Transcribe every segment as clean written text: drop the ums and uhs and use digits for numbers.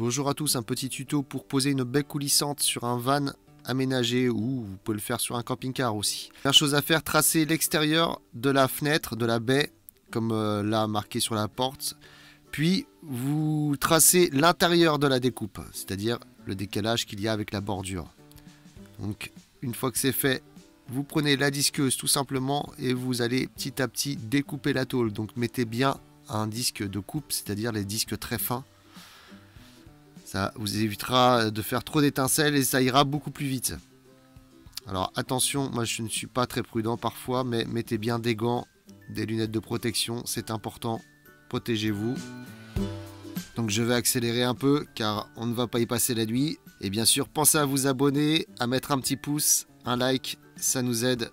Bonjour à tous, un petit tuto pour poser une baie coulissante sur un van aménagé ou vous pouvez le faire sur un camping-car aussi. Première chose à faire, tracer l'extérieur de la fenêtre, de la baie, comme là marqué sur la porte. Puis vous tracez l'intérieur de la découpe, c'est-à-dire le décalage qu'il y a avec la bordure. Donc une fois que c'est fait, vous prenez la disqueuse tout simplement et vous allez petit à petit découper la tôle. Donc mettez bien un disque de coupe, c'est-à-dire les disques très fins. Ça vous évitera de faire trop d'étincelles et ça ira beaucoup plus vite. Alors attention, moi je ne suis pas très prudent parfois, mais mettez bien des gants, des lunettes de protection, c'est important. Protégez-vous. Donc je vais accélérer un peu car on ne va pas y passer la nuit. Et bien sûr, pensez à vous abonner, à mettre un petit pouce, un like, ça nous aide.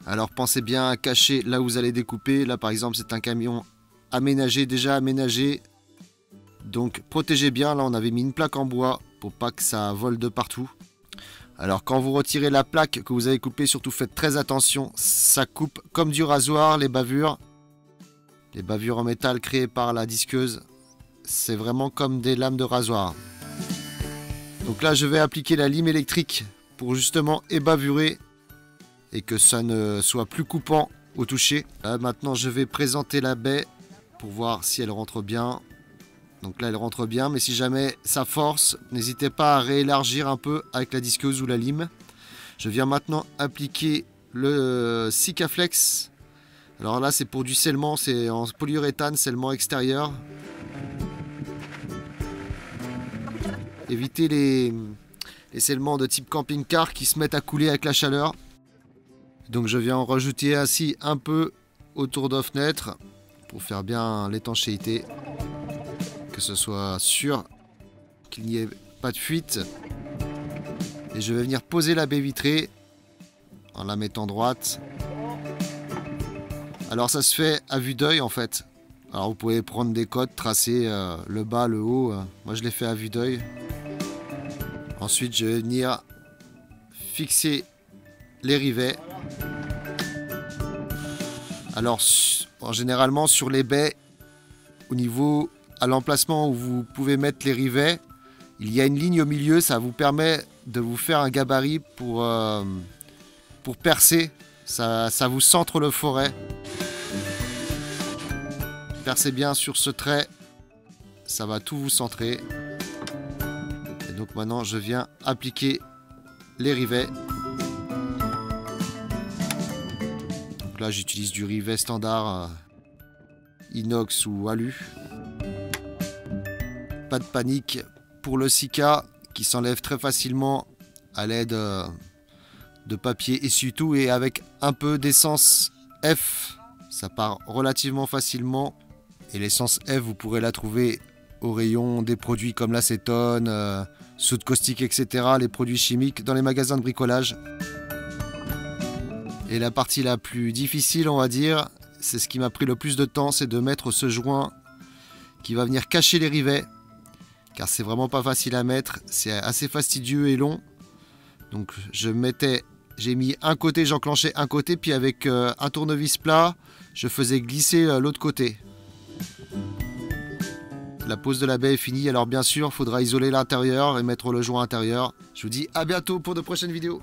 Alors pensez bien à cacher là où vous allez découper. Là par exemple c'est un camion aménagé, déjà aménagé. Donc protégez bien, là on avait mis une plaque en bois pour pas que ça vole de partout. Alors quand vous retirez la plaque que vous avez coupée, surtout faites très attention, ça coupe comme du rasoir les bavures. Les bavures en métal créées par la disqueuse, c'est vraiment comme des lames de rasoir. Donc là je vais appliquer la lime électrique pour justement ébavurer et que ça ne soit plus coupant au toucher. Là maintenant je vais présenter la baie pour voir si elle rentre bien. Donc là elle rentre bien, mais si jamais ça force, n'hésitez pas à réélargir un peu avec la disqueuse ou la lime. Je viens maintenant appliquer le Sikaflex. Alors là c'est pour du scellement, c'est en polyuréthane, scellement extérieur. Évitez les scellements de type camping-car qui se mettent à couler avec la chaleur. Donc je viens en rajouter ainsi un peu autour de la fenêtre pour faire bien l'étanchéité. Que ce soit sûr qu'il n'y ait pas de fuite. Et je vais venir poser la baie vitrée en la mettant droite. Alors ça se fait à vue d'œil en fait. Alors vous pouvez prendre des codes, tracer le bas, le haut. Moi je l'ai fait à vue d'œil. Ensuite je vais venir fixer les rivets. Alors généralement sur les baies, au niveau à l'emplacement où vous pouvez mettre les rivets, il y a une ligne au milieu, ça vous permet de vous faire un gabarit pour percer, ça vous centre le forêt. Percez bien sur ce trait, ça va tout vous centrer. Et donc maintenant je viens appliquer les rivets. Donc là j'utilise du rivet standard inox ou alu. Pas de panique pour le Sika qui s'enlève très facilement à l'aide de papier essuie-tout et avec un peu d'essence F, ça part relativement facilement. Et l'essence F, vous pourrez la trouver au rayon des produits comme l'acétone, soude caustique, etc. Les produits chimiques dans les magasins de bricolage. Et la partie la plus difficile, on va dire, c'est ce qui m'a pris le plus de temps, c'est de mettre ce joint qui va venir cacher les rivets. Car c'est vraiment pas facile à mettre, c'est assez fastidieux et long. Donc j'ai mis un côté, j'enclenchais un côté, puis avec un tournevis plat, je faisais glisser l'autre côté. La pose de la baie est finie, alors bien sûr, il faudra isoler l'intérieur et mettre le joint intérieur. Je vous dis à bientôt pour de prochaines vidéos.